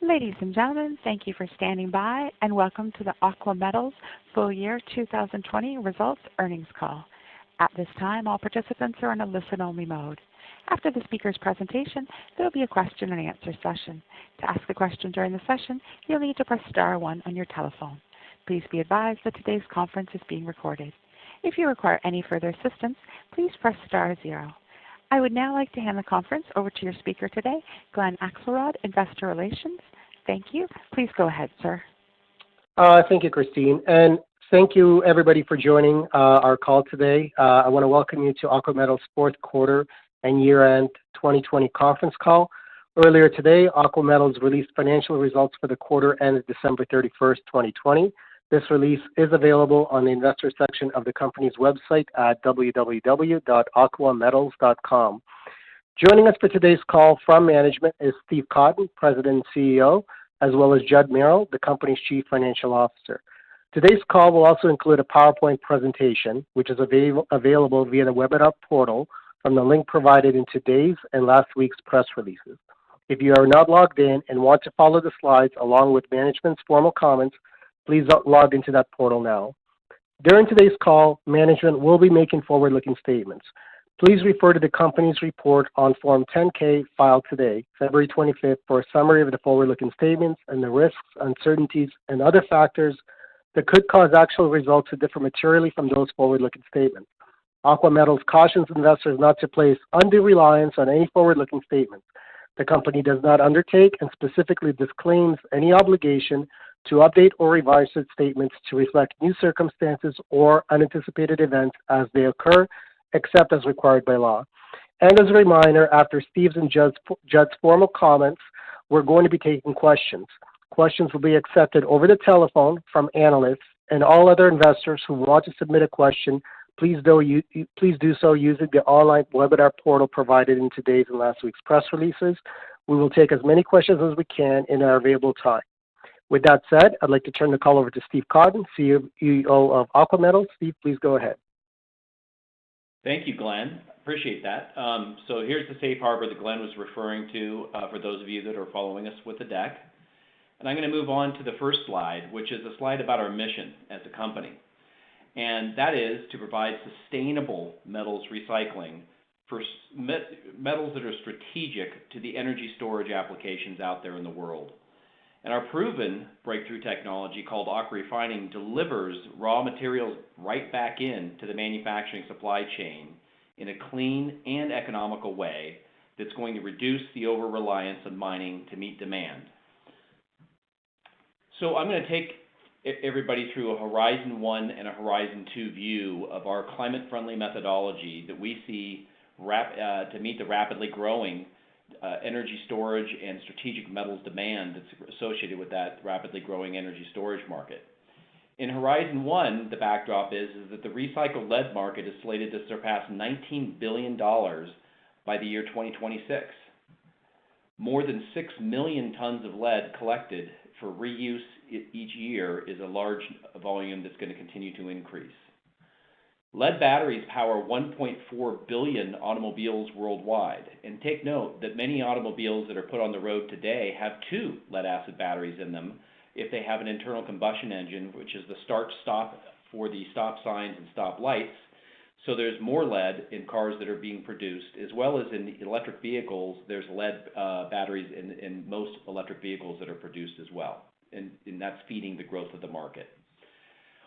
Ladies and gentlemen, thank you for standing by and welcome to the Aqua Metals Full Year 2020 Results Earnings Call. At this time, all participants are in a listen-only mode. After the speaker's presentation, there will be a question and answer session. To ask a question during the session, you'll need to press star one on your telephone. Please be advised that today's conference is being recorded. If you require any further assistance, please press star zero. I would now like to hand the conference over to your speaker today, Glenn Axelrod, Investor Relations. Thank you. Please go ahead, sir. Thank you, Christine. And thank you, everybody, for joining our call today. I want to welcome you to Aqua Metals' fourth quarter and year-end 2020 conference call. Earlier today, Aqua Metals released financial results for the quarter ended December 31st, 2020. This release is available on the investor section of the company's website at www.aquametals.com. Joining us for today's call from management is Steve Cotton, President and CEO, as well as Judd Merrill, the company's Chief Financial Officer. Today's call will also include a PowerPoint presentation, which is available via the webinar portal from the link provided in today's and last week's press releases. If you are not logged in and want to follow the slides along with management's formal comments, please log into that portal now. During today's call, management will be making forward-looking statements. Please refer to the company's report on Form 10-K filed today, February 25th, for a summary of the forward-looking statements and the risks, uncertainties, and other factors that could cause actual results to differ materially from those forward-looking statements. Aqua Metals cautions investors not to place undue reliance on any forward-looking statements. The company does not undertake and specifically disclaims any obligation to update or revise its statements to reflect new circumstances or unanticipated events as they occur, except as required by law. And as a reminder, after Steve's and Judd's formal comments, we're going to be taking questions. Questions will be accepted over the telephone from analysts, and all other investors who want to submit a question, please do so using the online webinar portal provided in today's and last week's press releases. We will take as many questions as we can in our available time. With that said, I'd like to turn the call over to Steve Cotton, CEO of Aqua Metals. Steve, please go ahead. Thank you, Glenn. Appreciate that. So here's the safe harbor that Glenn was referring to for those of you that are following us with the deck. And I'm going to move on to the first slide, which is a slide about our mission as a company. And that is to provide sustainable metals recycling for metals that are strategic to the energy storage applications out there in the world. And our proven breakthrough technology called Aqua Refining delivers raw materials right back into the manufacturing supply chain in a clean and economical way that's going to reduce the over-reliance on mining to meet demand. So I'm going to take everybody through a Horizon 1 and a Horizon 2 view of our climate-friendly methodology that we see to meet the rapidly growing energy storage and strategic metals demand that's associated with that rapidly growing energy storage market. In Horizon 1, the backdrop is that the recycled lead market is slated to surpass $19 billion by the year 2026. More than 6 million tons of lead collected for reuse each year is a large volume that's going to continue to increase. Lead batteries power 1.4 billion automobiles worldwide. And take note that many automobiles that are put on the road today have 2 lead-acid batteries in them if they have an internal combustion engine, which is the start-stop for the stop signs and stop lights. So there's more lead in cars that are being produced, as well as in electric vehicles. There's lead batteries in most electric vehicles that are produced as well. And that's feeding the growth of the market.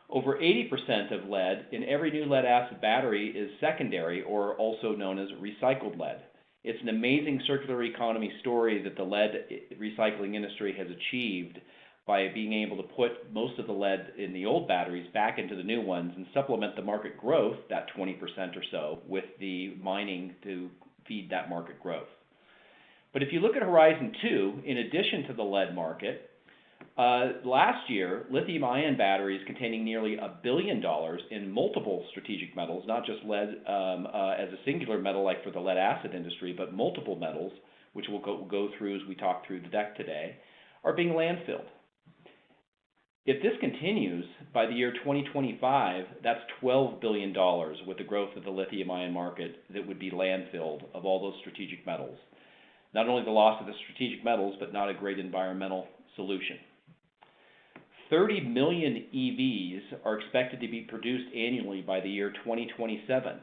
Over 80% of lead in every new lead-acid battery is secondary, or also known as recycled lead. It's an amazing circular economy story that the lead recycling industry has achieved by being able to put most of the lead in the old batteries back into the new ones and supplement the market growth, that 20% or so, with the mining to feed that market growth. But if you look at Horizon 2, in addition to the lead market, last year, lithium-ion batteries containing nearly $1 billion in multiple strategic metals, not just lead as a singular metal like for the lead-acid industry, but multiple metals, which we'll go through as we talk through the deck today, are being landfilled. If this continues, by the year 2025, that's $12 billion with the growth of the lithium-ion market that would be landfilled of all those strategic metals. Not only the loss of the strategic metals, but not a great environmental solution. 30 million EVs are expected to be produced annually by the year 2027.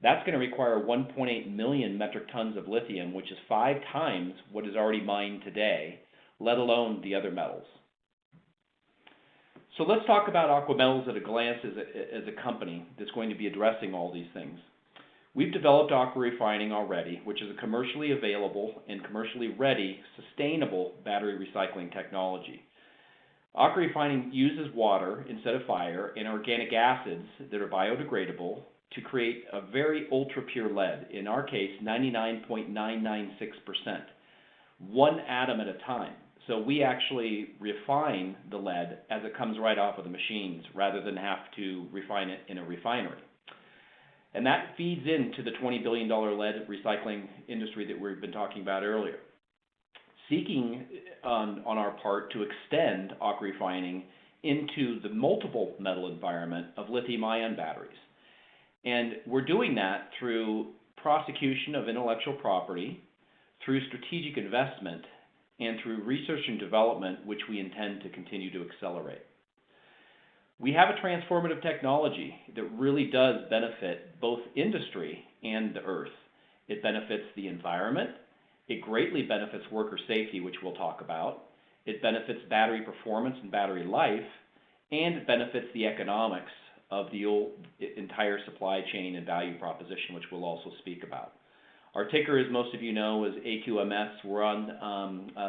That's going to require 1.8 million metric tons of lithium, which is 5 times what is already mined today, let alone the other metals. So let's talk about Aqua Metals at a glance as a company that's going to be addressing all these things. We've developed Aqua Refining already, which is a commercially available and commercially ready, sustainable battery recycling technology. Aqua Refining uses water instead of fire and organic acids that are biodegradable to create a very ultra-pure lead, in our case 99.996%, one atom at a time. So we actually refine the lead as it comes right off of the machines rather than have to refine it in a refinery. And that feeds into the $20 billion lead recycling industry that we've been talking about earlier. Seeking on our part to extend Aqua Refining into the multiple metal environment of lithium-ion batteries. And we're doing that through prosecution of intellectual property, through strategic investment, and through research and development, which we intend to continue to accelerate. We have a transformative technology that really does benefit both industry and the earth. It benefits the environment. It greatly benefits worker safety, which we'll talk about. It benefits battery performance and battery life, and it benefits the economics of the entire supply chain and value proposition, which we'll also speak about. Our ticker, as most of you know, is AQMS. We're on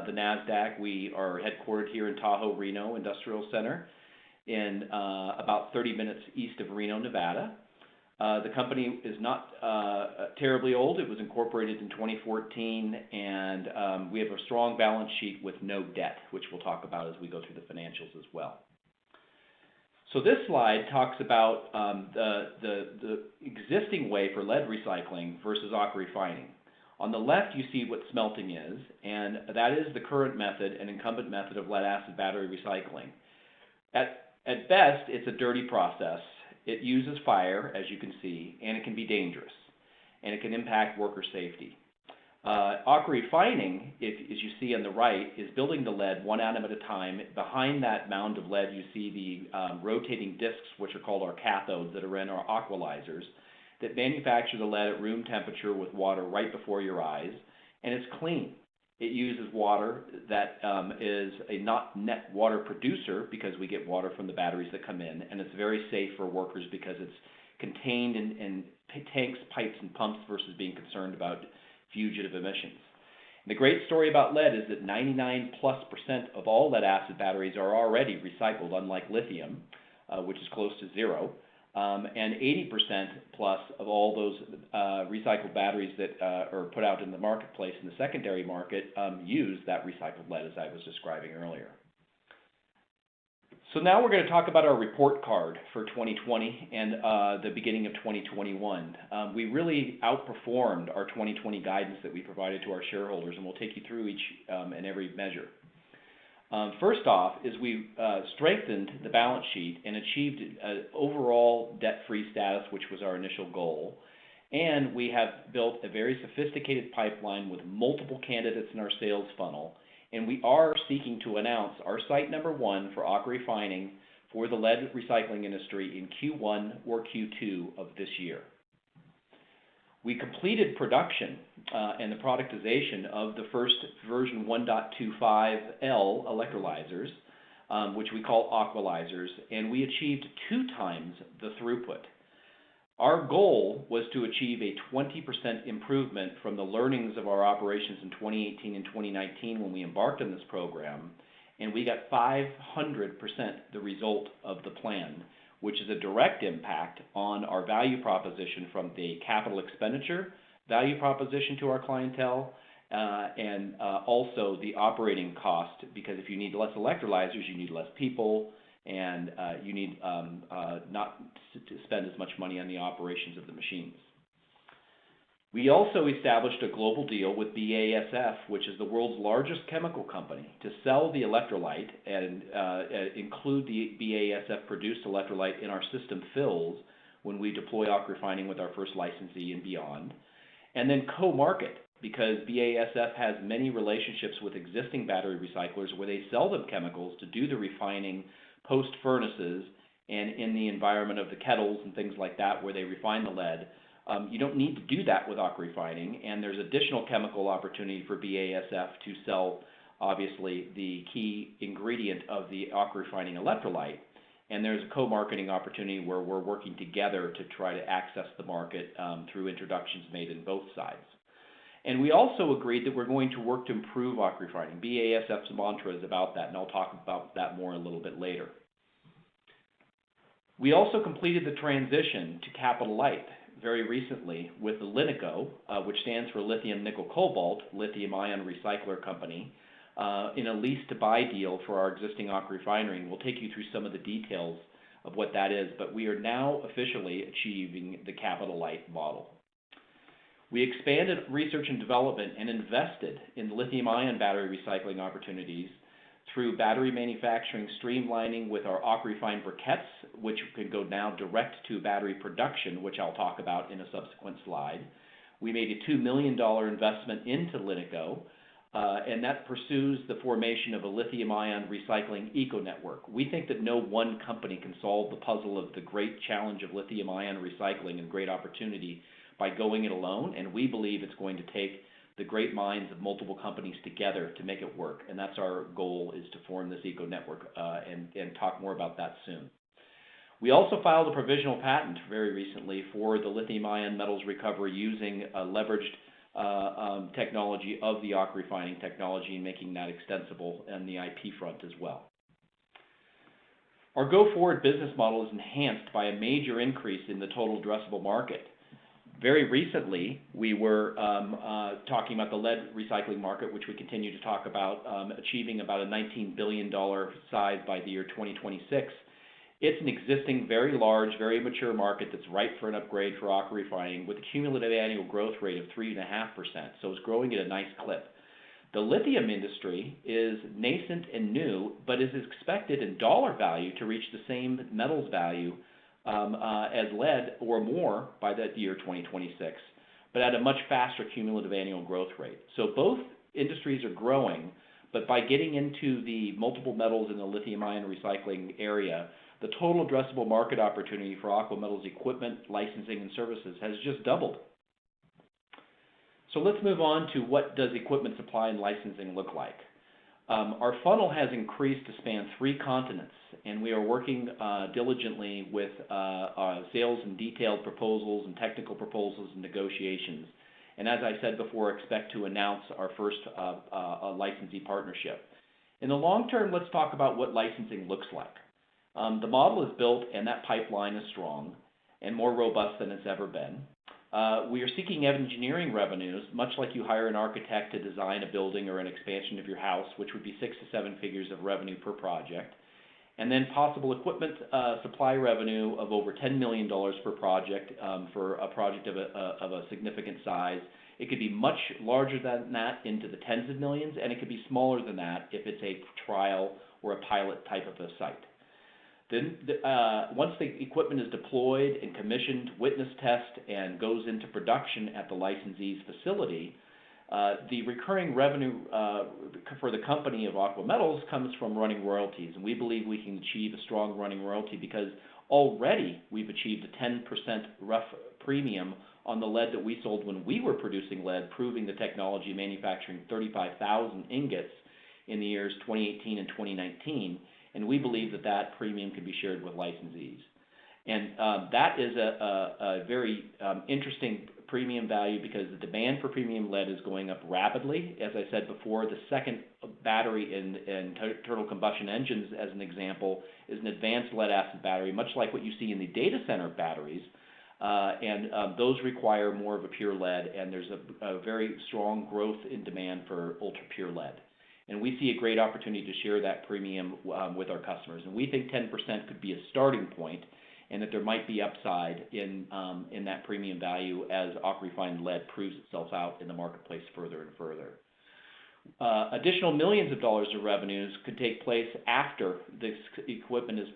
the NASDAQ. We are headquartered here in Tahoe, Reno Industrial Center, in about 30 minutes east of Reno, Nevada. The company is not terribly old. It was incorporated in 2014, and we have a strong balance sheet with no debt, which we'll talk about as we go through the financials as well. So this slide talks about the existing way for lead recycling versus Aqua Refining. On the left, you see what smelting is, and that is the current method, an incumbent method of lead-acid battery recycling. At best, it's a dirty process. It uses fire, as you can see, and it can be dangerous, and it can impact worker safety. Aqua Refining, as you see on the right, is building the lead one atom at a time. Behind that mound of lead, you see the rotating discs, which are called our cathodes, that are in our aqualyzers, that manufacture the lead at room temperature with water right before your eyes, and it's clean. It uses water that is a not net water producer, because we get water from the batteries that come in, and it's very safe for workers because it's contained in tanks, pipes, and pumps versus being concerned about fugitive emissions. And the great story about lead is that 99+% of all lead acid batteries are already recycled, unlike lithium, which is close to zero. And 80% plus of all those recycled batteries that are put out in the marketplace, in the secondary market, use that recycled lead, as I was describing earlier. So now we're going to talk about our report card for 2020 and the beginning of 2021. We really outperformed our 2020 guidance that we provided to our shareholders, and we'll take you through each and every measure. First off is we strengthened the balance sheet and achieved an overall debt-free status, which was our initial goal. And we have built a very sophisticated pipeline with multiple candidates in our sales funnel. And we are seeking to announce our site number 1 for Aqua Refining for the lead recycling industry in Q1 or Q2 of this year. We completed production and the productization of the first version 1.25L electrolyzers, which we call aqualyzers, and we achieved 2 times the throughput. Our goal was to achieve a 20% improvement from the learnings of our operations in 2018 and 2019 when we embarked on this program, and we got 500% the result of the plan, which is a direct impact on our value proposition from the capital expenditure value proposition to our clientele, and also the operating cost, because if you need less electrolyzers, you need less people, and you need not to spend as much money on the operations of the machines. We also established a global deal with Basf, which is the world's largest chemical company, to sell the electrolyte and include the Basf-produced electrolyte in our system fills when we deploy Aqua Refining with our first licensee and beyond, and then co-market because BASF has many relationships with existing battery recyclers where they sell them chemicals to do the refining post furnaces and in the environment of the kettles and things like that where they refine the lead. You don't need to do that with AquaRefining, and there's additional chemical opportunity for BASF to sell, obviously, the key ingredient of the AquaRefining electrolyte. And there's a co-marketing opportunity where we're working together to try to access the market through introductions made in both sides. And we also agreed that we're going to work to improve AquaRefining. BASF's mantra is about that, and I'll talk about that more a little bit later. We also completed the transition to capital light very recently with the LiNiCo, which stands for Lithium Nickel Cobalt, lithium-ion recycler company, in a lease-to-buy deal for our existing AquaRefinery. And we'll take you through some of the details of what that is, but we are now officially achieving the capital light model. We expanded research and development and invested in lithium-ion battery recycling opportunities through battery manufacturing streamlining with our AquaRefined briquettes, which can go now direct to battery production, which I'll talk about in a subsequent slide. We made a $2 million investment into LiNiCo, and that pursues the formation of a lithium-ion recycling eco-network. We think that no one company can solve the puzzle of the great challenge of lithium-ion recycling and great opportunity by going it alone, and we believe it's going to take the great minds of multiple companies together to make it work, and that's our goal, is to form this eco-network, and talk more about that soon. We also filed a provisional patent very recently for the lithium-ion metals recovery using a leveraged technology of the AquaRefining technology and making that extensible on the IP front as well. Our go-forward business model is enhanced by a major increase in the total addressable market. Very recently, we were talking about the lead recycling market, which we continue to talk about, achieving about a $19 billion size by the year 2026. It's an existing, very large, very mature market that's ripe for an upgrade for AquaRefining with a cumulative annual growth rate of 3.5%, so it's growing at a nice clip. The lithium industry is nascent and new, but is expected in dollar value to reach the same metals value as lead or more by the year 2026, but at a much faster cumulative annual growth rate. So both industries are growing, but by getting into the multiple metals in the lithium-ion recycling area, the total addressable market opportunity for Aqua Metals equipment, licensing, and services has just doubled. So let's move on to what does equipment supply and licensing look like. Our funnel has increased to span 3 continents, and we are working diligently with sales and detailed proposals and technical proposals and negotiations. And as I said before, expect to announce our first licensee partnership. In the long term, let's talk about what licensing looks like. The model is built, and that pipeline is strong and more robust than it's ever been. We are seeking engineering revenues, much like you hire an architect to design a building or an expansion of your house, which would be 6 to 7 figures of revenue per project. And then possible equipment supply revenue of over $10 million per project for a project of a significant size. It could be much larger than that, into the tens of millions, and it could be smaller than that if it's a trial or a pilot type of a site. Then, once the equipment is deployed and commissioned, witness test, and goes into production at the licensee's facility, the recurring revenue for the company of Aqua Metals comes from running royalties. And we believe we can achieve a strong running royalty because already we've achieved a 10% rough premium on the lead that we sold when we were producing lead, proving the technology, manufacturing 35,000 ingots in the years 2018 and 2019. And we believe that that premium can be shared with licensees. And that is a very interesting premium value because the demand for premium lead is going up rapidly. As I said before, the second battery in internal combustion engines, as an example, is an advanced lead acid battery, much like what you see in the data center batteries. And those require more of a pure lead, and there's a very strong growth in demand for ultra pure lead. And we see a great opportunity to share that premium with our customers. And we think 10% could be a starting point, and that there might be upside in that premium value as AquaRefined lead proves itself out in the marketplace further and further. Additional millions of dollars of revenues could take place after this equipment is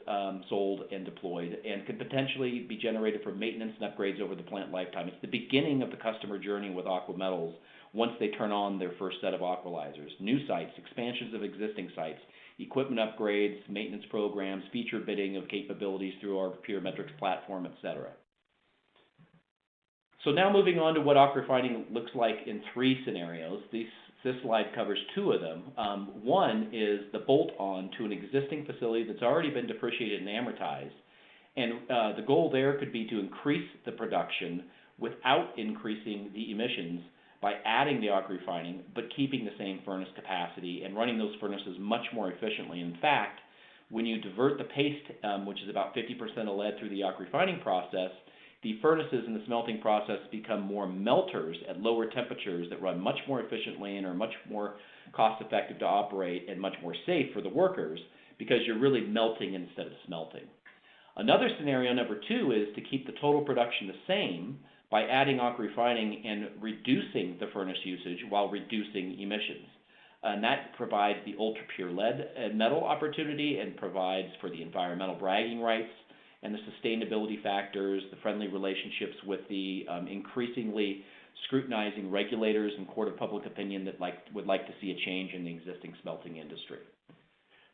sold and deployed, and could potentially be generated from maintenance and upgrades over the plant lifetime. It's the beginning of the customer journey with Aqua Metals once they turn on their first set of aqualizers. New sites, expansions of existing sites, equipment upgrades, maintenance programs, feature bidding of capabilities through our Puremetrics platform, etc. So now moving on to what AquaRefining looks like in 3 scenarios. This slide covers 2 of them. One is the bolt-on to an existing facility that's already been depreciated and amortized. And the goal there could be to increase the production without increasing the emissions by adding the AquaRefining, but keeping the same furnace capacity and running those furnaces much more efficiently. In fact, when you divert the paste, which is about 50% of lead, through the AquaRefining process, the furnaces in the smelting process become more melters at lower temperatures that run much more efficiently and are much more cost effective to operate and much more safe for the workers, because you're really melting instead of smelting. Another scenario, number 2, is to keep the total production the same by adding AquaRefining and reducing the furnace usage while reducing emissions. And that provides the ultra-pure lead metal opportunity and provides for the environmental bragging rights and the sustainability factors, the friendly relationships with the increasingly scrutinizing regulators and court of public opinion that would like to see a change in the existing smelting industry.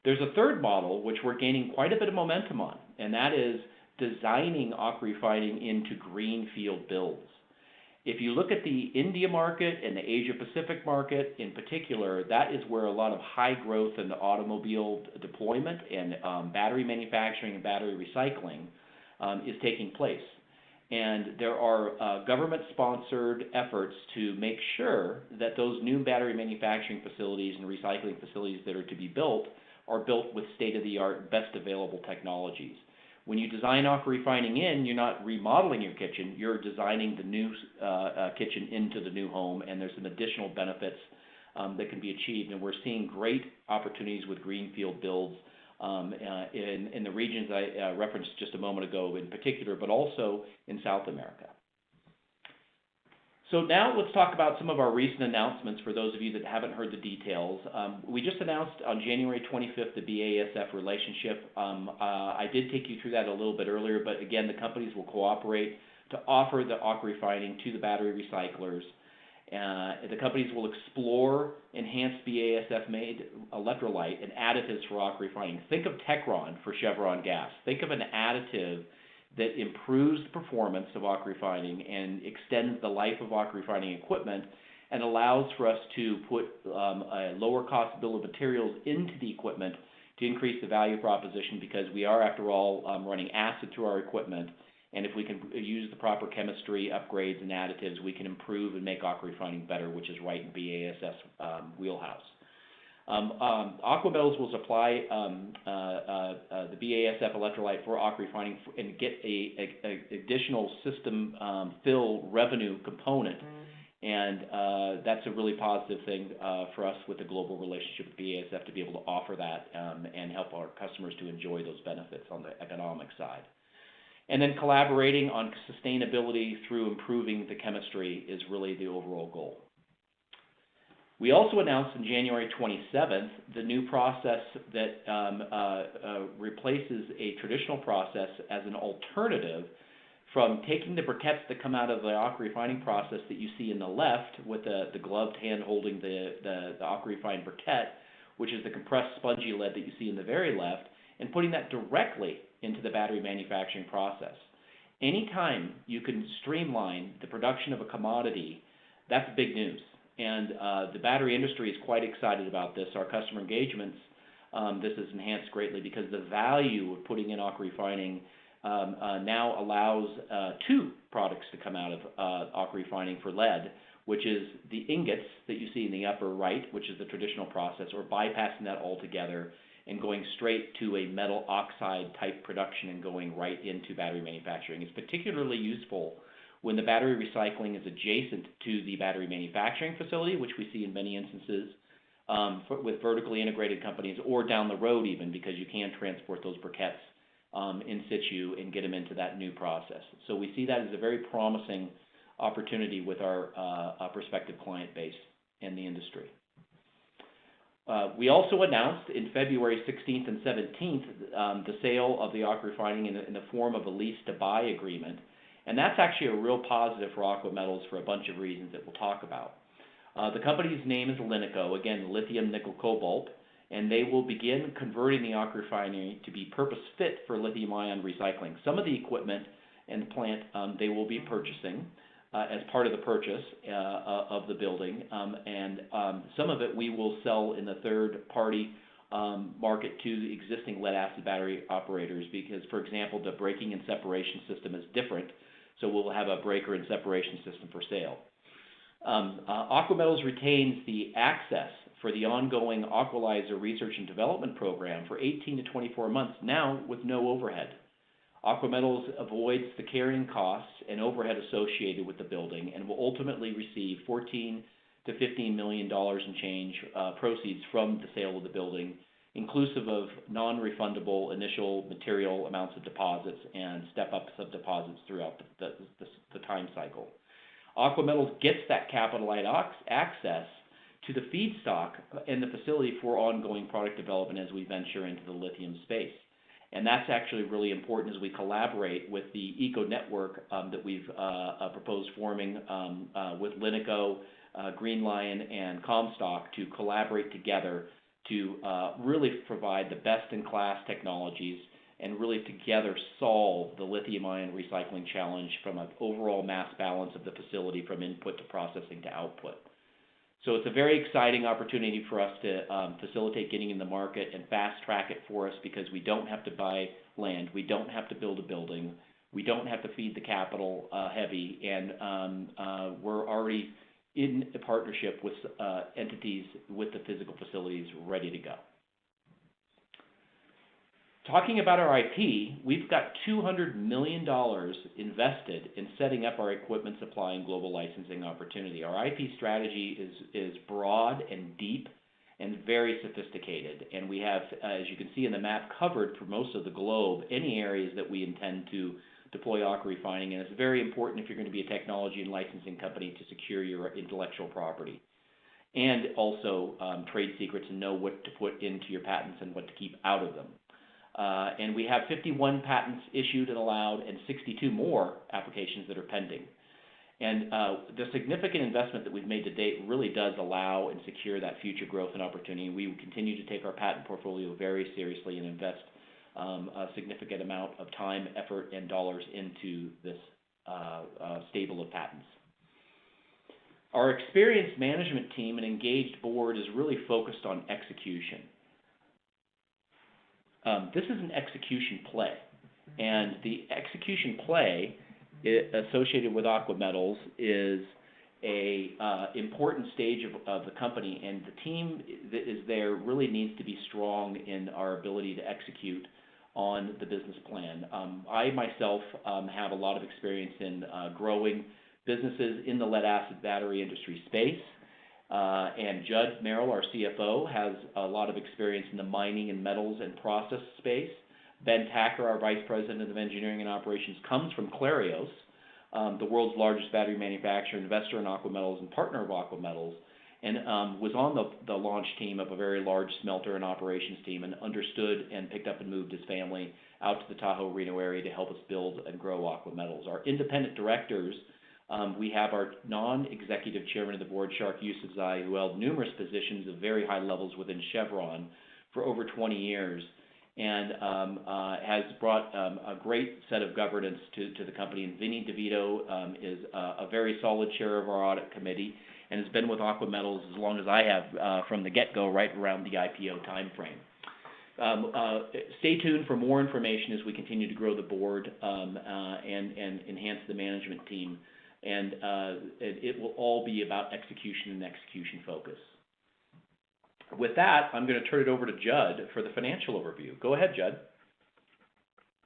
There's a third model which we're gaining quite a bit of momentum on, and that is designing AquaRefining into greenfield builds. If you look at the India market and the Asia Pacific market in particular, that is where a lot of high growth in the automobile deployment and battery manufacturing and battery recycling is taking place. And there are government-sponsored efforts to make sure that those new battery manufacturing facilities and recycling facilities that are to be built are built with state-of-the-art, best available technologies. When you design AquaRefining in, you're not remodeling your kitchen, you're designing the new kitchen into the new home, and there's some additional benefits that can be achieved. And we're seeing great opportunities with greenfield builds in the regions I referenced just a moment ago in particular, but also in South America. So now let's talk about some of our recent announcements for those of you that haven't heard the details. We just announced on January 25th the BASF relationship. I did take you through that a little bit earlier, but again, the companies will cooperate to offer the AquaRefining to the battery recyclers. The companies will explore enhanced BASF-made electrolyte and additives for AquaRefining. Think of Techron for Chevron gas. Think of an additive that improves the performance of AquaRefining and extends the life of AquaRefining equipment and allows for us to put a lower cost bill of materials into the equipment to increase the value proposition, because we are, after all, running acid through our equipment. And if we can use the proper chemistry, upgrades, and additives, we can improve and make AquaRefining better, which is right in BASF's wheelhouse. Aqua Metals will supply the BASF electrolyte for AquaRefining and get a additional system fill revenue component. And that's a really positive thing for us with the global relationship with BASF to be able to offer that and help our customers to enjoy those benefits on the economic side. And then collaborating on sustainability through improving the chemistry is really the overall goal. We also announced on January 27th the new process that replaces a traditional process as an alternative from taking the briquettes that come out of the AquaRefining process that you see in the left with the gloved hand holding the AquaRefined briquette, which is the compressed spongy lead that you see in the very left, and putting that directly into the battery manufacturing process. Anytime you can streamline the production of a commodity, that's big news. And the battery industry is quite excited about this. Our customer engagements, this is enhanced greatly because the value of putting in AquaRefining now allows 2 products to come out of AquaRefining for lead, which is the ingots that you see in the upper right, which is the traditional process, or bypassing that altogether and going straight to a metal oxide type production and going right into battery manufacturing. It's particularly useful when the battery recycling is adjacent to the battery manufacturing facility, which we see in many instances with vertically integrated companies, or down the road even, because you can transport those briquettes in situ and get them into that new process. So we see that as a very promising opportunity with our prospective client base in the industry. We also announced in February 16th and 17th the sale of the Aqua Refining in the form of a lease-to-buy agreement. And that's actually a real positive for Aqua Metals for a bunch of reasons that we'll talk about. The company's name is LiNiCo, again, lithium, nickel, cobalt, and they will begin converting the Aqua Refinery to be purpose-fit for lithium-ion recycling. Some of the equipment and the plant they will be purchasing as part of the purchase of the building, and some of it we will sell in the third-party market to the existing lead-acid battery operators because, for example, the braking and separation system is different, so we'll have a breaker and separation system for sale. Aqua Metals retains the access for the ongoing Aqualyzer research and development program for 18 to 24 months, now with no overhead. Aqua Metals avoids the carrying costs and overhead associated with the building and will ultimately receive $14 to $15 million in change proceeds from the sale of the building, inclusive of non-refundable initial material amounts of deposits and step-ups of deposits throughout the time cycle. Aqua Metals gets that capital-light access to the feedstock and the facility for ongoing product development as we venture into the lithium space. And that's actually really important as we collaborate with the eco network that we've proposed forming with LiNiCo, Green Lion, and Comstock to collaborate together to really provide the best-in-class technologies and really together solve the lithium-ion recycling challenge from an overall mass balance of the facility from input to processing to output. So it's a very exciting opportunity for us to facilitate getting in the market and fast-track it for us because we don't have to buy land, we don't have to build a building, we don't have to feed the capital heavy, and we're already in a partnership with entities with the physical facilities ready to go. Talking about our IP, we've got $200 million invested in setting up our equipment supply and global licensing opportunity. Our IP strategy is broad and deep and very sophisticated, and we have, as you can see in the map, covered for most of the globe any areas that we intend to deploy Aqua Refining, and it's very important if you're going to be a technology and licensing company to secure your intellectual property and also trade secrets and know what to put into your patents and what to keep out of them. And we have 51 patents issued and allowed and 62 more applications that are pending. And the significant investment that we've made to date really does allow and secure that future growth and opportunity. We will continue to take our patent portfolio very seriously and invest a significant amount of time, effort, and dollars into this stable of patents. Our experienced management team and engaged board is really focused on execution. This is an execution play, and the execution play associated with Aqua Metals is a important stage of the company, and the team that is there really needs to be strong in our ability to execute on the business plan. I myself have a lot of experience in growing businesses in the lead-acid battery industry space. And Judd Merrill, our CFO, has a lot of experience in the mining and metals and process space. Ben Tacker, our Vice President of Engineering and Operations, comes from Clarios, the world's largest battery manufacturer, investor in Aqua Metals, and partner of Aqua Metals, and was on the launch team of a very large smelter and operations team and understood and picked up and moved his family out to the Tahoe Reno area to help us build and grow Aqua Metals. Our independent directors, we have our non-executive chairman of the board, Shark Yousafzai, who held numerous positions of very high levels within Chevron for over 20 years and has brought a great set of governance to the company. And Vinny DeVito is a very solid chair of our audit committee and has been with Aqua Metals as long as I have from the get-go, right around the IPO timeframe. Stay tuned for more information as we continue to grow the board and enhance the management team. And it will all be about execution and execution focus. With that, I'm going to turn it over to Judd for the financial overview. Go ahead, Judd.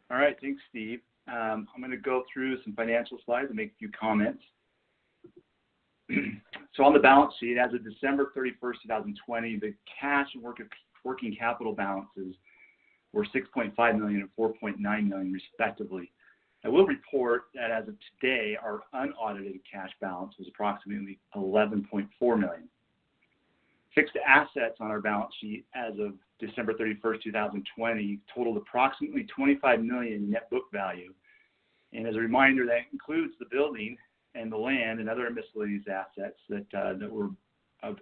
All right, thanks, Steve. I'm going to go through some financial slides and make a few comments. So on the balance sheet, as of December 31st, 2020, the cash and working capital balances were $6.5 million and $4.9 million, respectively. I will report that as of today, our unaudited cash balance was approximately $11.4 million. Fixed assets on our balance sheet as of December 31st, 2020 totaled approximately $25 million net book value. And as a reminder, that includes the building and the land and other miscellaneous assets that were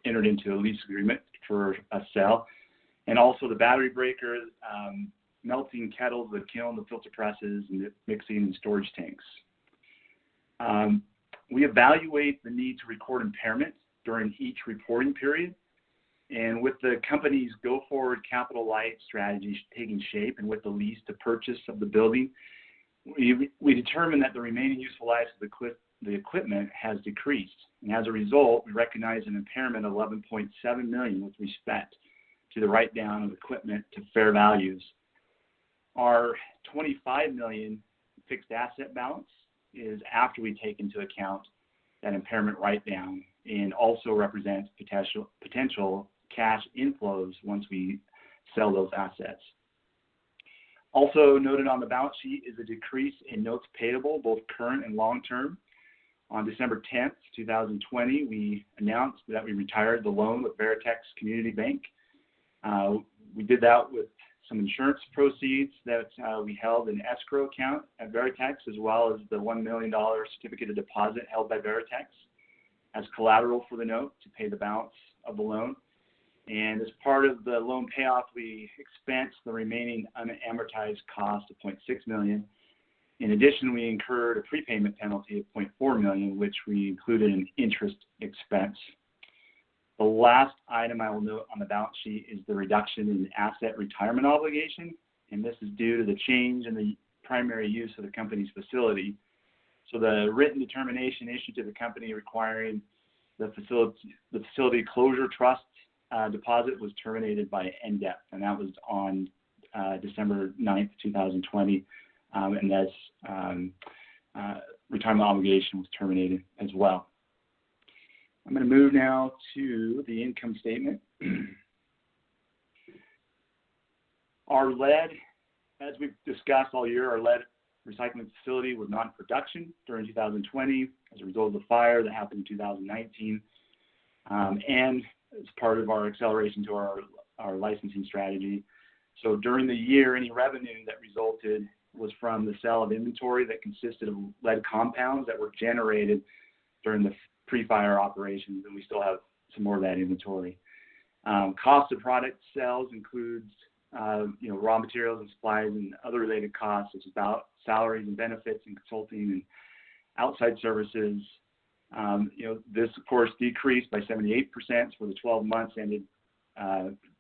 entered into a lease agreement for a sale, and also the battery breaker, melting kettles, the kiln, the filter presses, and the mixing and storage tanks. We evaluate the need to record impairment during each reporting period. And with the company's go-forward capital light strategy taking shape and with the lease to purchase of the building, we determined that the remaining useful life of the equipment has decreased. And as a result, we recognize an impairment of $11.7 million with respect to the write-down of equipment to fair values. Our $25 million fixed asset balance is after we take into account that impairment write-down, and also represents potential cash inflows once we sell those assets. Also noted on the balance sheet is a decrease in notes payable, both current and long-term. On December 10th, 2020, we announced that we retired the loan with Veritex Community Bank. We did that with some insurance proceeds that we held in escrow account at Veritex, as well as the $1 million certificate of deposit held by Veritex as collateral for the note to pay the balance of the loan. And as part of the loan payoff, we expensed the remaining unamortized cost of $0.6 million. In addition, we incurred a prepayment penalty of $0.4 million, which we included in interest expense. The last item I will note on the balance sheet is the reduction in asset retirement obligation, and this is due to the change in the primary use of the company's facility. So the written determination issued to the company requiring the facility closure trust deposit was terminated by NDEP, and that was on December 9th, 2020, and that's retirement obligation was terminated as well. I'm going to move now to the income statement. Our lead, as we've discussed all year, our lead recycling facility was not in production during 2020 as a result of the fire that happened in 2019, and as part of our acceleration to our licensing strategy. So during the year, any revenue that resulted was from the sale of inventory that consisted of lead compounds that were generated during the pre-fire operations, and we still have some more of that inventory. Cost of product sales includes raw materials and supplies and other related costs, such as salaries and benefits and consulting and outside services. This of course decreased by 78% for the 12 months ended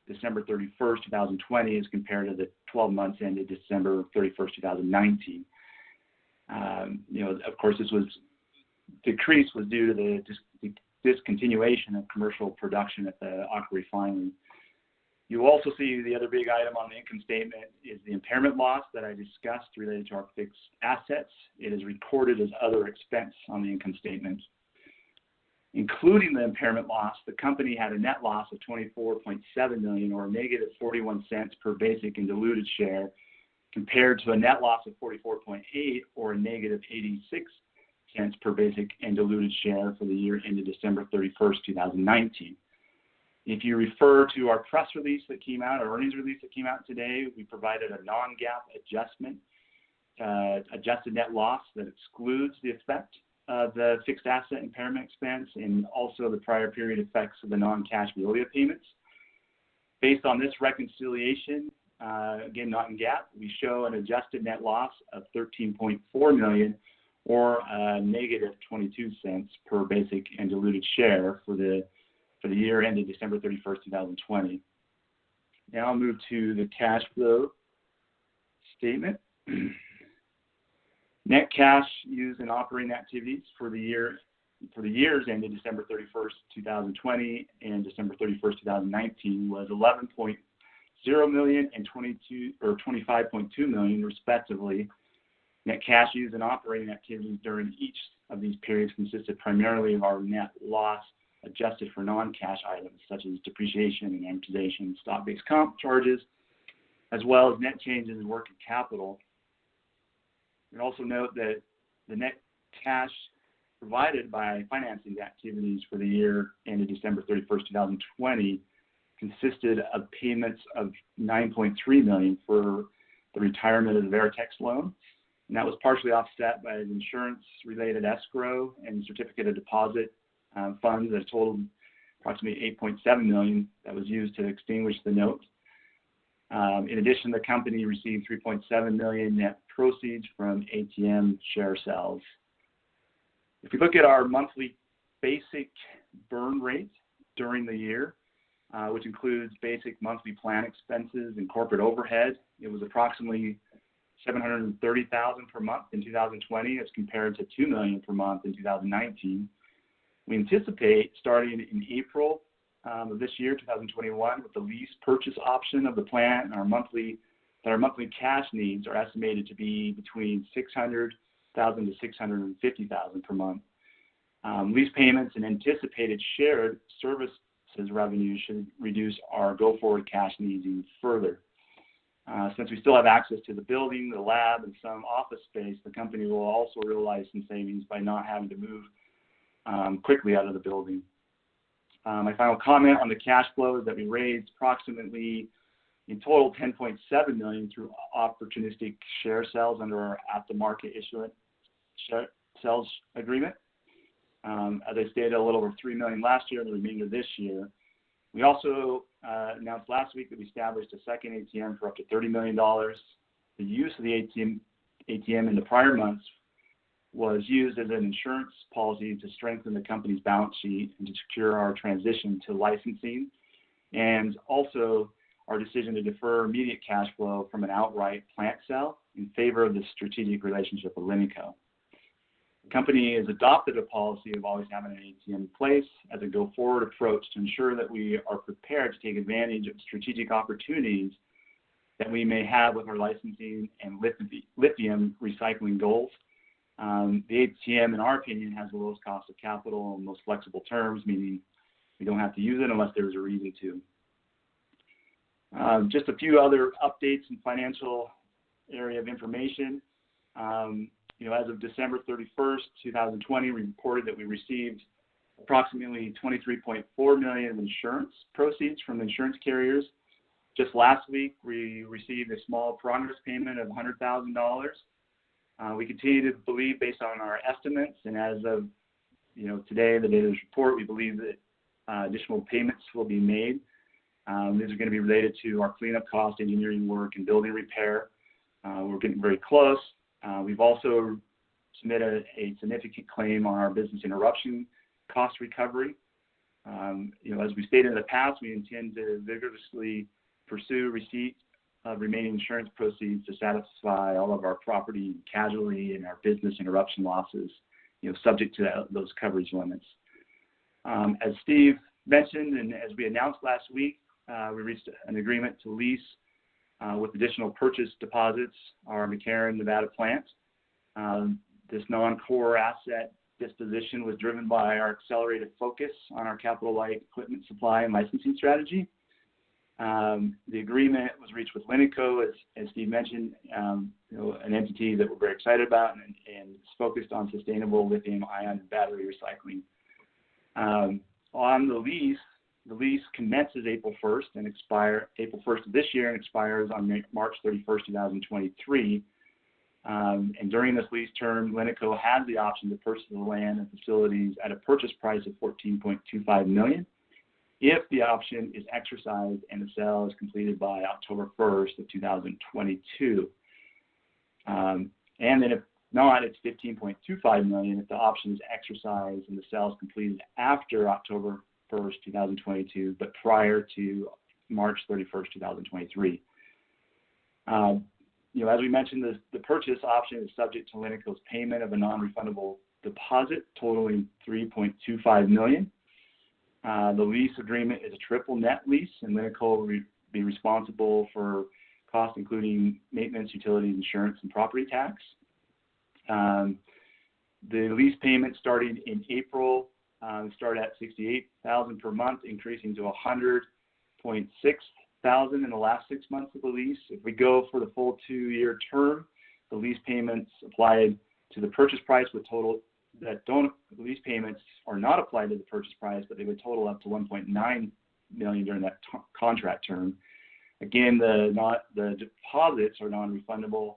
December 31st, 2020, as compared to the 12 months ended December 31st, 2019. Of course, this decrease was due to the discontinuation of commercial production at the Aqua refinery. You also see the other big item on the income statement is the impairment loss that I discussed related to our fixed assets. It is recorded as other expense on the income statement. Including the impairment loss, the company had a net loss of $24.7 million, or negative 41 cents per basic and diluted share, compared to a net loss of $44.8 or a negative 86 cents per basic and diluted share for the year ended December 31st, 2019. If you refer to our press release that came out, our earnings release that came out today, we provided a non-GAAP adjustment, adjusted net loss that excludes the effect of the fixed asset impairment expense and also the prior period effects of the non-cash Veolia payments. Based on this reconciliation, again, not in GAAP, we show an adjusted net loss of $13.4 million, or negative 22 cents per basic and diluted share for the year ended December 31st, 2020. Now I'll move to the cash flow statement. Net cash used in operating activities for the years ended December 31st, 2020 and December 31st, 2019 was $11.0 million and $25.2 million respectively. Net cash used in operating activities during each of these periods consisted primarily of our net loss adjusted for non-cash items such as depreciation and amortization, stock-based comp charges, as well as net changes in working capital. We also note that the net cash provided by financing activities for the year ended December 31st, 2020 consisted of payments of $9.3 million for the retirement of the Veritex loan, and that was partially offset by insurance-related escrow and certificate of deposit funds that totaled approximately $8.7 million that was used to extinguish the note. In addition, the company received $3.7 million net proceeds from ATM share sales. If we look at our monthly basic burn rate during the year, which includes basic monthly plan expenses and corporate overhead, it was approximately $730,000 per month in 2020 as compared to $2 million per month in 2019. We anticipate starting in April of this year, 2021, with the lease purchase option of the plan, our monthly cash needs are estimated to be between $600,000 to $650,000 per month. Lease payments and anticipated shared services revenue should reduce our go-forward cash needs even further. Since we still have access to the building, the lab, and some office space, the company will also realize some savings by not having to move quickly out of the building. My final comment on the cash flow is that we raised approximately, in total, $10.7 million through opportunistic share sales under our at-the-market issuance share sales agreement. As I stated, a little over $3 million last year and the remainder this year. We also announced last week that we established a second ATM for up to $30 million. The use of the ATM in the prior months was used as an insurance policy to strengthen the company's balance sheet and to secure our transition to licensing, and also our decision to defer immediate cash flow from an outright plant sale in favor of the strategic relationship with Linico. The company has adopted a policy of always having an ATM in place as a go-forward approach to ensure that we are prepared to take advantage of strategic opportunities that we may have with our licensing and lithium recycling goals. The ATM, in our opinion, has the lowest cost of capital and most flexible terms, meaning we don't have to use it unless there's a reason to. Just a few other updates and financial area of information. As of December 31st, 2020, we reported that we received approximately $23.4 million in insurance proceeds from insurance carriers. Just last week, we received a small progress payment of $100,000. We continue to believe, based on our estimates, and as of today, the date of this report, we believe that additional payments will be made. These are going to be related to our cleanup cost, engineering work, and building repair. We're getting very close. We've also submitted a significant claim on our business interruption cost recovery. As we stated in the past, we intend to vigorously pursue receipt of remaining insurance proceeds to satisfy all of our property and casualty and our business interruption losses, subject to those coverage limits. As Steve mentioned, and as we announced last week, we reached an agreement to lease with additional purchase deposits our McCarran, Nevada plant. This non-core asset disposition was driven by our accelerated focus on our capital-light equipment supply and licensing strategy. The agreement was reached with Linico, as Steve mentioned, an entity that we're very excited about and is focused on sustainable lithium-ion battery recycling. On the lease commences April 1st and April 1st of this year and expires on March 31st, 2023. And during this lease term, Linico has the option to purchase the land and facilities at a purchase price of $14.25 million if the option is exercised and the sale is completed by October 1st of 2022. And then if not, it's $15.25 million if the option is exercised and the sale is completed after October 1st, 2022, but prior to March 31st, 2023. As we mentioned, the purchase option is subject to Linico's payment of a non-refundable deposit totaling $3.25 million. The lease agreement is a triple net lease, and Linico will be responsible for costs including maintenance, utilities, insurance, and property tax. The lease payments starting in April start at $68,000 per month, increasing to $100.6 thousand in the last 6 months of the lease. If we go for the full 2-year term, the lease payments applied to the purchase price would total lease payments are not applied to the purchase price, but they would total up to $1.9 million during that contract term. Again, the deposits are non-refundable.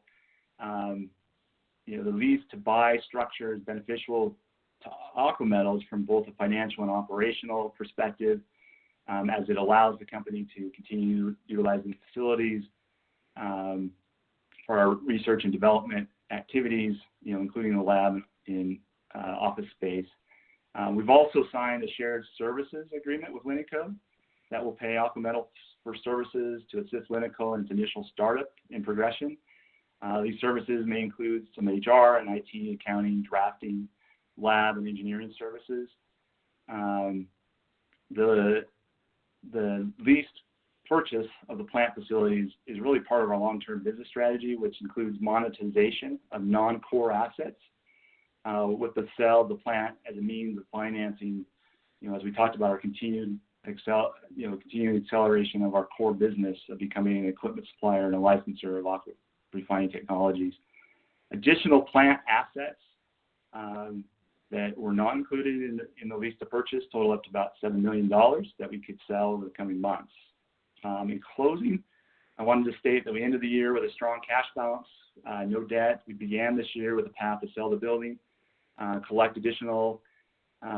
The lease to buy structure is beneficial to Aqua Metals from both a financial and operational perspective, as it allows the company to continue utilizing facilities for our research and development activities, including the lab in office space. We've also signed a shared services agreement with Linico that will pay Aqua Metals for services to assist Linico in its initial startup and progression. These services may include some HR and IT, accounting, drafting, lab and engineering services. The leased purchase of the plant facilities is really part of our long-term business strategy, which includes monetization of non-core assets, with the sale of the plant as a means of financing, as we talked about, our continued acceleration of our core business of becoming an equipment supplier and a licensor of Aqua refining technologies. Additional plant assets that were not included in the lease to purchase total up to about $7 million that we could sell over the coming months. In closing, I wanted to state that we ended the year with a strong cash balance, no debt. We began this year with a path to sell the building, collect additional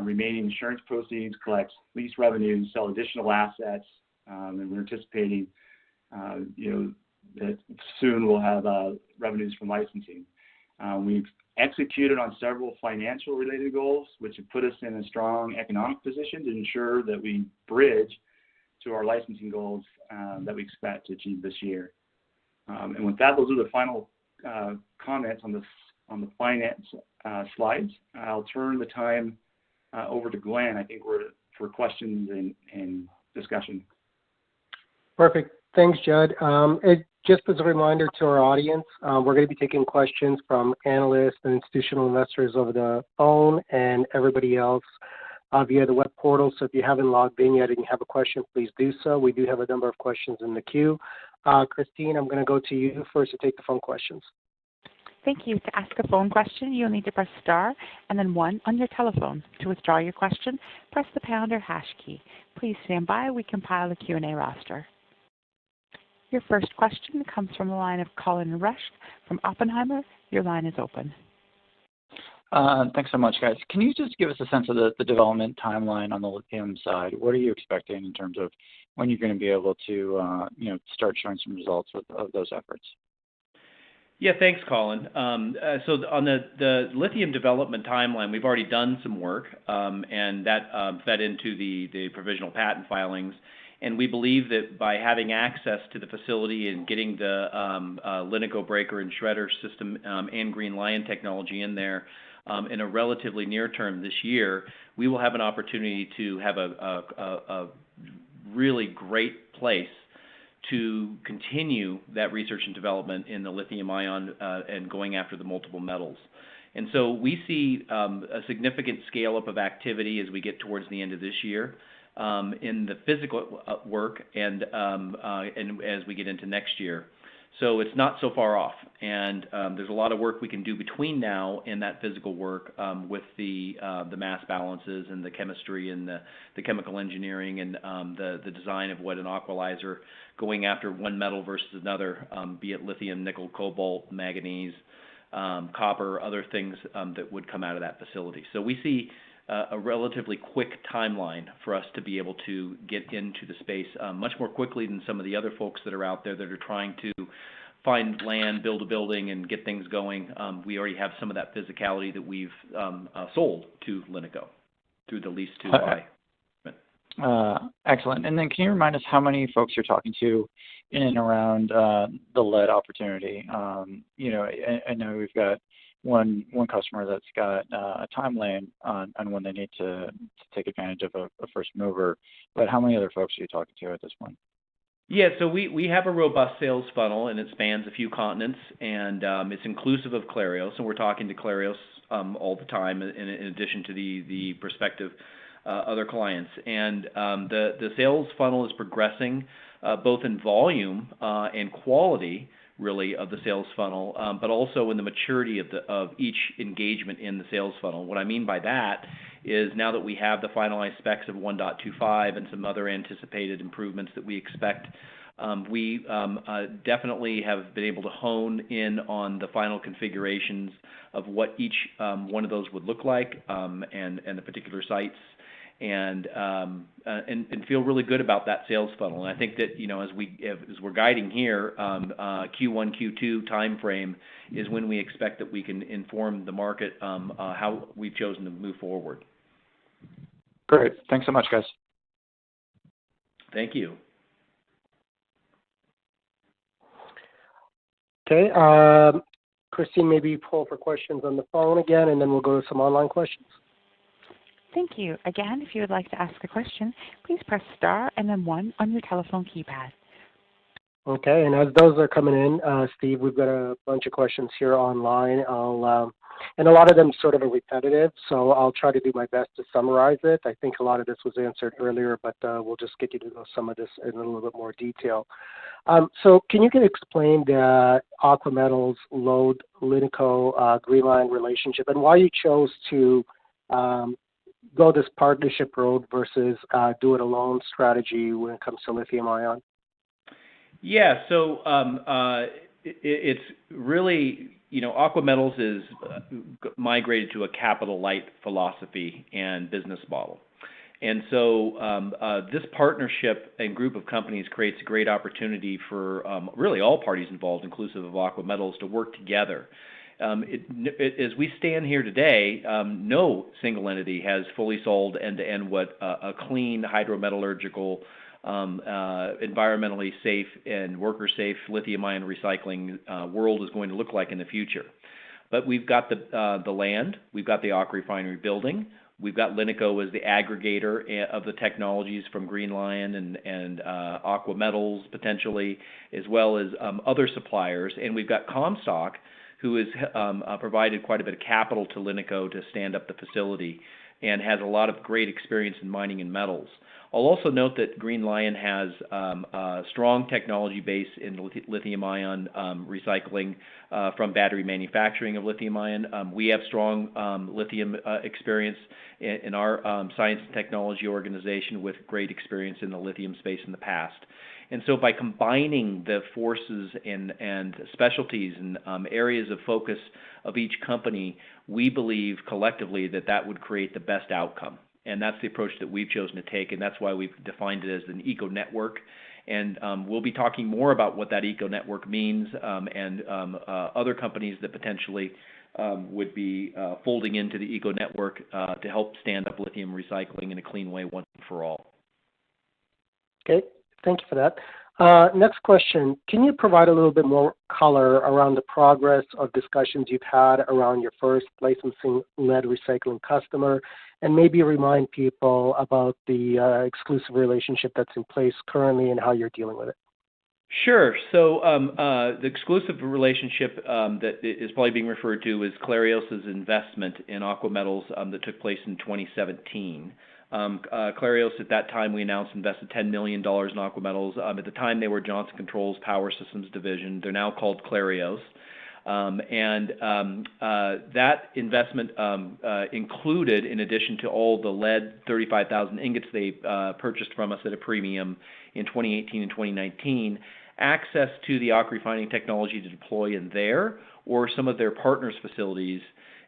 remaining insurance proceeds, collect lease revenues, sell additional assets, and we're anticipating, that soon we'll have revenues from licensing. We've executed on several financial related goals, which have put us in a strong economic position to ensure that we bridge to our licensing goals that we expect to achieve this year. And with that, those are the final comments on the finance slides. I'll turn the time over to Glenn. I think we're for questions and discussion. Perfect. Thanks, Judd. Just as a reminder to our audience, we're going to be taking questions from analysts and institutional investors over the phone and everybody else via the web portal. So if you haven't logged in yet and you have a question, please do so. We do have a number of questions in the queue. Christine, I'm going to go to you first to take the phone questions. Thank you. To ask a phone question, you'll need to press star and then 1 on your telephone. To withdraw your question, press the pound or hash key. Please stand by. We compile a Q&A roster. Your first question comes from the line of Colin Rusch from Oppenheimer. Your line is open. Thanks so much, guys. Can you just give us a sense of the development timeline on the lithium side? What are you expecting in terms of when you're going to be able to, start showing some results of those efforts? Yeah, thanks, Colin. So on the lithium development timeline, we've already done some work, and that fed into the provisional patent filings. And we believe that by having access to the facility and getting the Linico breaker and shredder system and Green Li-ion technology in there in a relatively near term this year, we will have an opportunity to have a really great place to continue that research and development in the lithium ion and going after the multiple metals. And so we see a significant scale up of activity as we get towards the end of this year in the physical work and as we get into next year. So it's not so far off, and there's a lot of work we can do between now and that physical work with the mass balances and the chemistry and the chemical engineering and the design of what an aqualyzer going after one metal versus another, be it lithium, nickel, cobalt, manganese, copper, other things that would come out of that facility. So we see a relatively quick timeline for us to be able to get into the space much more quickly than some of the other folks that are out there that are trying to find land, build a building, and get things going. We already have some of that physicality that we've sold to Linico through the lease to buy. Excellent. And then can you remind us how many folks you're talking to in and around the lead opportunity? I know we've got one customer that's got a timeline on when they need to take advantage of a first mover, but how many other folks are you talking to at this point? Yeah, so we have a robust sales funnel, and it spans a few continents, and it's inclusive of Clarios, and we're talking to Clarios all the time in addition to the prospective other clients. And the sales funnel is progressing both in volume and quality really of the sales funnel, but also in the maturity of each engagement in the sales funnel. What I mean by that is now that we have the finalized specs of 1.25 and some other anticipated improvements that we expect, we definitely have been able to hone in on the final configurations of what each one of those would look like, and the particular sites, and feel really good about that sales funnel. And I think that as we're guiding here, Q1, Q2 timeframe is when we expect that we can inform the market how we've chosen to move forward. Great. Thanks so much, guys. Thank you. Okay. Christine, maybe pull for questions on the phone again, and then we'll go to some online questions. Thank you. Again, if you would like to ask a question, please press star and then 1 on your telephone keypad. Okay, and as those are coming in, Steve, we've got a bunch of questions here online. And a lot of them sort of are repetitive, so I'll try to do my best to summarize it. I think a lot of this was answered earlier, but we'll just get you to know some of this in a little bit more detail. So can you explain the Aqua Metals Load Linico Greenline relationship and why you chose to go this partnership road versus do it alone strategy when it comes to lithium ion? Yeah, so it's really, Aqua Metals is migrated to a capital light philosophy and business model. And so this partnership and group of companies creates a great opportunity for really all parties involved, inclusive of Aqua Metals, to work together. As we stand here today, no single entity has fully sold end-to-end what a clean hydrometallurgical, environmentally safe and worker-safe lithium-ion recycling world is going to look like in the future. But we've got the land, we've got the AquaRefinery building, we've got Linico as the aggregator of the technologies from Greenline and Aqua Metals potentially, as well as other suppliers, and we've got Comstock, who has provided quite a bit of capital to Linico to stand up the facility and has a lot of great experience in mining and metals. I'll also note that Greenline has a strong technology base in lithium-ion recycling from battery manufacturing of lithium-ion. We have strong lithium experience in our science and technology organization with great experience in the lithium space in the past. And so by combining the forces and specialties and areas of focus of each company, we believe collectively that would create the best outcome. And that's the approach that we've chosen to take, and that's why we've defined it as an eco-network. And we'll be talking more about what that eco-network means and other companies that potentially would be folding into the eco-network to help stand up lithium recycling in a clean way once and for all. Okay. Thank you for that. Next question. Can you provide a little bit more color around the progress of discussions you've had around your first licensing-led recycling customer, and maybe remind people about the exclusive relationship that's in place currently and how you're dealing with it? Sure. So the exclusive relationship that is probably being referred to is Clarios' investment in Aqua Metals that took place in 2017. Clarios, at that time, we announced, invested $10 million in Aqua Metals. At the time, they were Johnson Controls Power Systems Division. They're now called Clarios. That investment included, in addition to all the lead 35,000 ingots they purchased from us at a premium in 2018 and 2019, access to the AquaRefining technology to deploy in there or some of their partners' facilities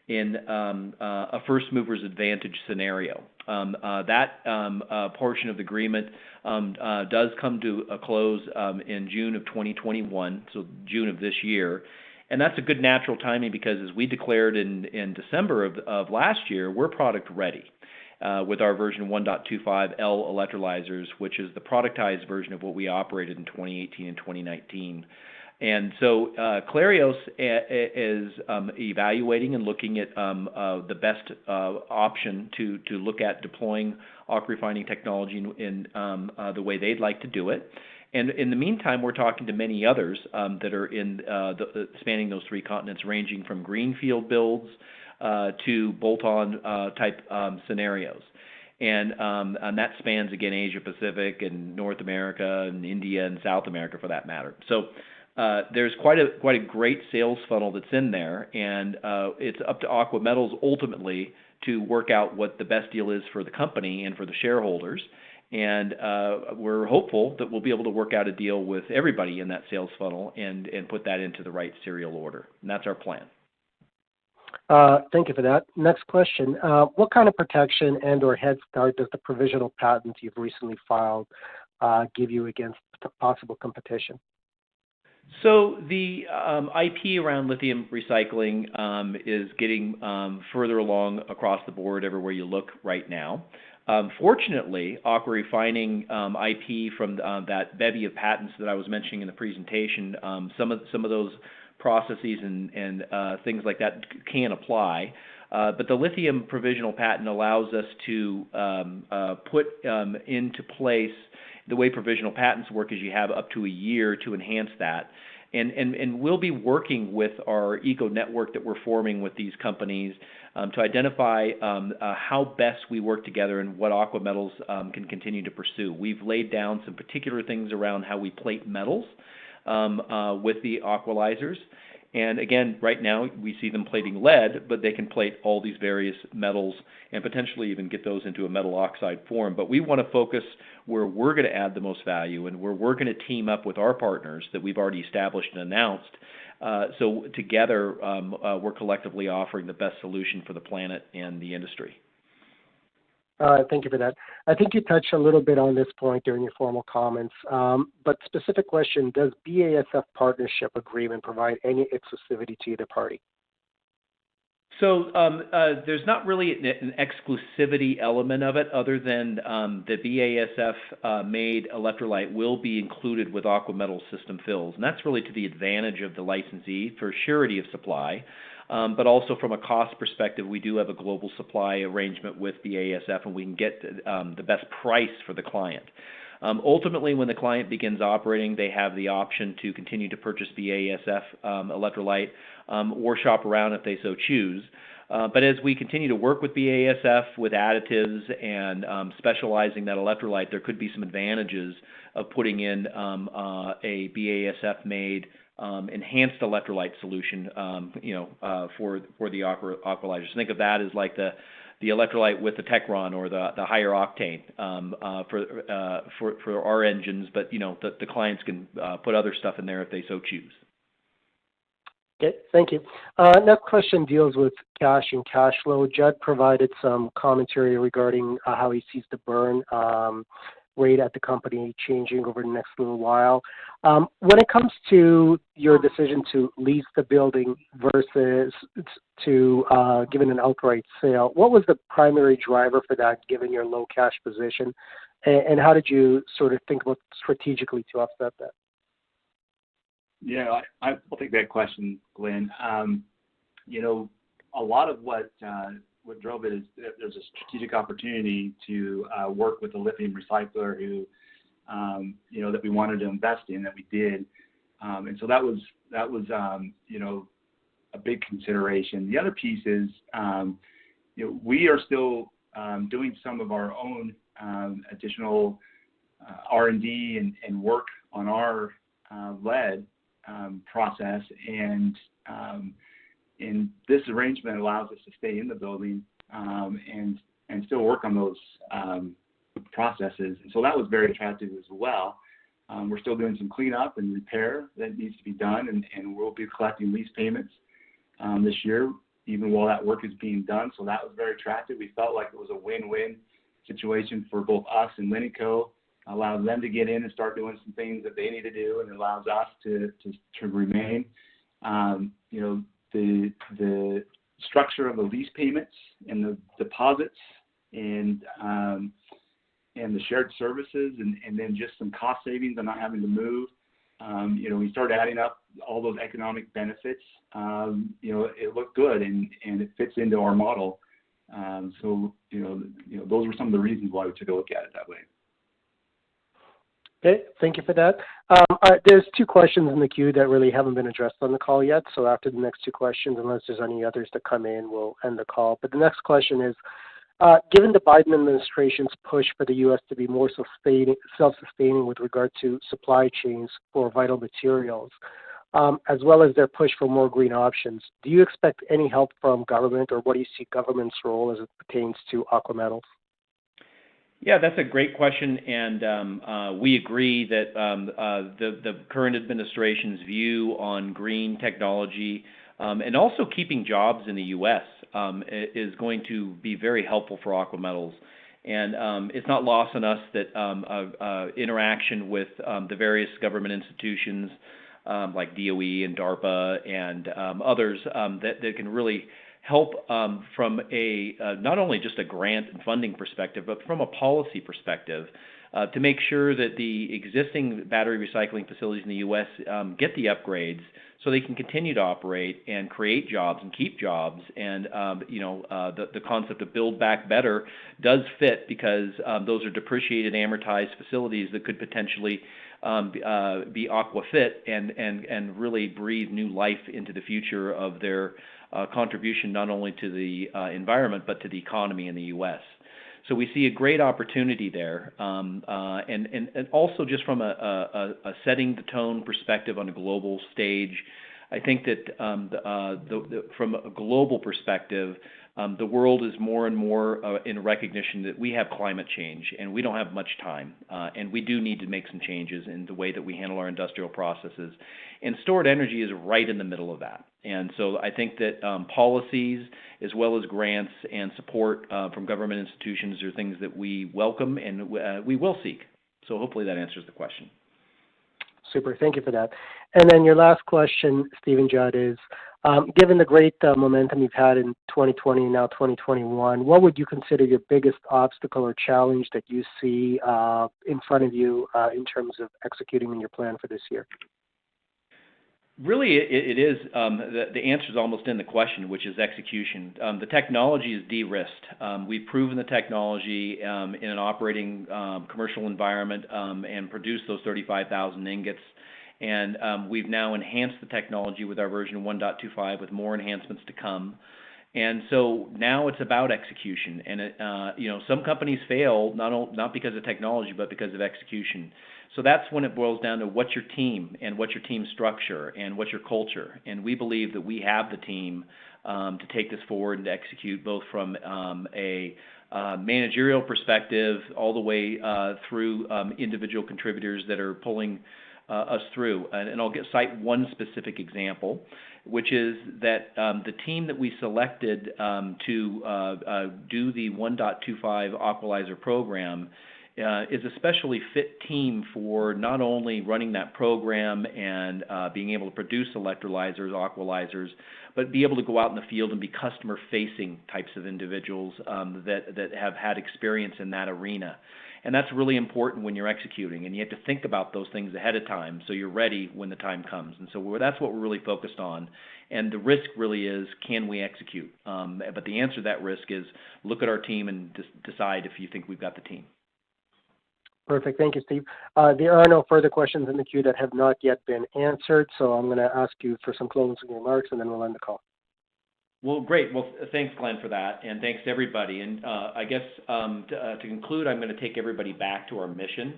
in a first mover's advantage scenario. That portion of the agreement does come to a close in June of 2021, so June of this year. And that's a good natural timing because, as we declared in December of last year, we're product ready with our version 1.25L electrolyzers, which is the productized version of what we operated in 2018 and 2019. And so Clarios is evaluating and looking at the best option to look at deploying AquaRefining technology in the way they'd like to do it. And in the meantime, we're talking to many others that are in spanning those three continents, ranging from greenfield builds to bolt-on type scenarios. And that spans, again, Asia Pacific and North America and India and South America for that matter. So there's quite a great sales funnel that's in there, and it's up to Aqua Metals ultimately to work out what the best deal is for the company and for the shareholders. And we're hopeful that we'll be able to work out a deal with everybody in that sales funnel and put that into the right serial order. And that's our plan. Thank you for that. Next question. What kind of protection and/or head start does the provisional patent you've recently filed give you against possible competition? So the IP around lithium recycling is getting further along across the board everywhere you look right now. Fortunately, Aqua Refining IP from that bevy of patents that I was mentioning in the presentation, some of those processes and things like that can apply. But the lithium provisional patent allows us to put into place the way provisional patents work is you have up to a year to enhance that. And we'll be working with our eco network that we're forming with these companies to identify how best we work together and what Aqua Metals can continue to pursue. We've laid down some particular things around how we plate metals with the aqualizers. And again, right now we see them plating lead, but they can plate all these various metals and potentially even get those into a metal oxide form. But we want to focus where we're going to add the most value and where we're going to team up with our partners that we've already established and announced. So together, we're collectively offering the best solution for the planet and the industry. Thank you for that. I think you touched a little bit on this point during your formal comments, but specific question, does BASF partnership agreement provide any exclusivity to either party? So there's not really an exclusivity element of it other than the BASF made electrolyte will be included with Aqua Metals system fills. And that's really to the advantage of the licensee for surety of supply. But also from a cost perspective, we do have a global supply arrangement with BASF, and we can get the best price for the client. Ultimately, when the client begins operating, they have the option to continue to purchase BASF electrolyte or shop around if they so choose. But as we continue to work with BASF with additives and specializing that electrolyte, there could be some advantages of putting in a BASF-made enhanced electrolyte solution, for the aqualizers. Think of that as like the electrolyte with the Techron or the higher octane for our engines, but the clients can put other stuff in there if they so choose. Okay, thank you. Next question deals with cash and cash flow. Judd provided some commentary regarding how he sees the burn rate at the company changing over the next little while. When it comes to your decision to lease the building versus to giving an outright sale, what was the primary driver for that given your low cash position? And how did you sort of think about strategically to offset that? Yeah, I'll take that question, Glenn. A lot of what drove it is there's a strategic opportunity to work with a lithium recycler who, that we wanted to invest in, that we did, and so that was a big consideration. The other piece is, we are still doing some of our own additional R&D and work on our lead process, and this arrangement allows us to stay in the building and still work on those processes. And so that was very attractive as well. We're still doing some cleanup and repair that needs to be done, and we'll be collecting lease payments this year, even while that work is being done. So that was very attractive. We felt like it was a win-win situation for both us and Linico. Allows them to get in and start doing some things that they need to do, and it allows us to remain. The structure of the lease payments and the deposits and the shared services and then just some cost savings and not having to move. We started adding up all those economic benefits. It looked good and it fits into our model. So those were some of the reasons why we took a look at it that way. Okay, thank you for that. There's two questions in the queue that really haven't been addressed on the call yet. So after the next two questions, unless there's any others that come in, we'll end the call. But the next question is, given the Biden administration's push for the U.S. to be more self-sustaining with regard to supply chains for vital materials, as well as their push for more green options. Do you expect any help from government, or what do you see government's role as it pertains to Aqua Metals? Yeah, that's a great question, and we agree that the current administration's view on green technology and also keeping jobs in the U.S. Is going to be very helpful for Aqua Metals. And it's not lost on us that interaction with the various government institutions like DOE and DARPA and others that can really help from a not only just a grant and funding perspective, but from a policy perspective to make sure that the existing battery recycling facilities in the U.S. Get the upgrades so they can continue to operate and create jobs and keep jobs. And the concept of build back better does fit because those are depreciated, amortized facilities that could potentially be Aqua fit and really breathe new life into the future of their contribution not only to the environment but to the economy in the U.S. So we see a great opportunity there, and also just from a setting the tone perspective on a global stage. I think that from a global perspective, the world is more and more in recognition that we have climate change and we don't have much time, and we do need to make some changes in the way that we handle our industrial processes. And stored energy is right in the middle of that. And so I think that policies as well as grants and support from government institutions are things that we welcome and we will seek. So hopefully that answers the question. Super. Thank you for that. And then your last question, Stephen Judd, is given the great momentum you've had in 2020 and now 2021, what would you consider your biggest obstacle or challenge that you see in front of you in terms of executing on your plan for this year? Really, it is, the answer is almost in the question, which is execution. The technology is de-risked. We've proven the technology in an operating commercial environment and produced those 35,000 ingots. And we've now enhanced the technology with our version 1.25 with more enhancements to come. And so now it's about execution. And some companies fail not because of technology, but because of execution. So that's when it boils down to what's your team and what's your team structure and what's your culture. And we believe that we have the team to take this forward and to execute both from a managerial perspective all the way through individual contributors that are pulling us through. And I'll cite one specific example, which is that the team that we selected to do the 1.25 Aqualyzer program is a specially fit team for not only running that program and being able to produce electrolyzers, aqualyzers, but be able to go out in the field and be customer-facing types of individuals that have had experience in that arena. And that's really important when you're executing, and you have to think about those things ahead of time so you're ready when the time comes. And so that's what we're really focused on. And the risk really is, can we execute? But the answer to that risk is look at our team and decide if you think we've got the team. Perfect. Thank you, Steve. There are no further questions in the queue that have not yet been answered, so I'm going to ask you for some closing remarks, and then we'll end the call. Well, great. Well, thanks, Glenn, for that, and thanks to everybody. And I guess to conclude, I'm going to take everybody back to our mission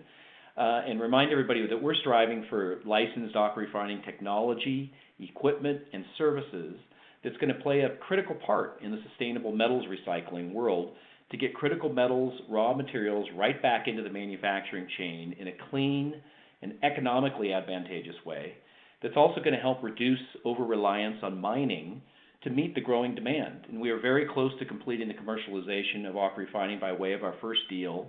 and remind everybody that we're striving for licensed AquaRefining technology, equipment, and services that's going to play a critical part in the sustainable metals recycling world to get critical metals, raw materials, right back into the manufacturing chain in a clean and economically advantageous way that's also going to help reduce over-reliance on mining to meet the growing demand. And we are very close to completing the commercialization of AquaRefining by way of our first deal,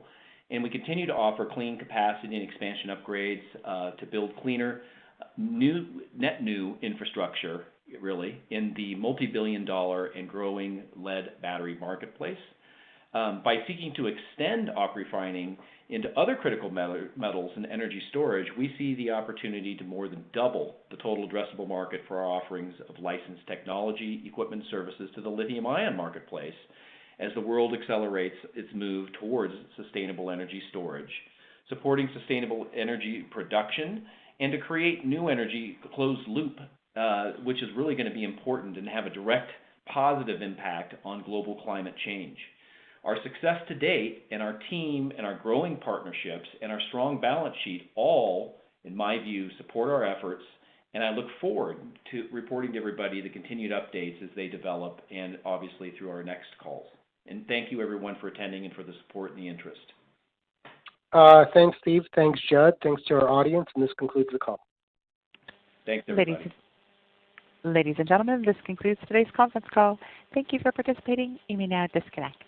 and we continue to offer clean capacity and expansion upgrades to build cleaner, net new infrastructure, really, in the multi-billion-dollar and growing lead battery marketplace. By seeking to extend AquaRefining into other critical metals and energy storage, we see the opportunity to more than double the total addressable market for our offerings of licensed technology, equipment, services to the lithium-ion marketplace as the world accelerates its move towards sustainable energy storage, supporting sustainable energy production, and to create new energy closed loop, which is really going to be important and have a direct positive impact on global climate change. Our success to date and our team and our growing partnerships and our strong balance sheet all, in my view, support our efforts And I look forward to reporting to everybody the continued updates as they develop and obviously through our next calls. And thank you everyone for attending and for the support and the interest. Thanks, Steve. Thanks, Judd. Thanks to our audience, and this concludes the call. Thanks, everybody. Ladies and gentlemen, this concludes today's conference call. Thank you for participating. You may now disconnect.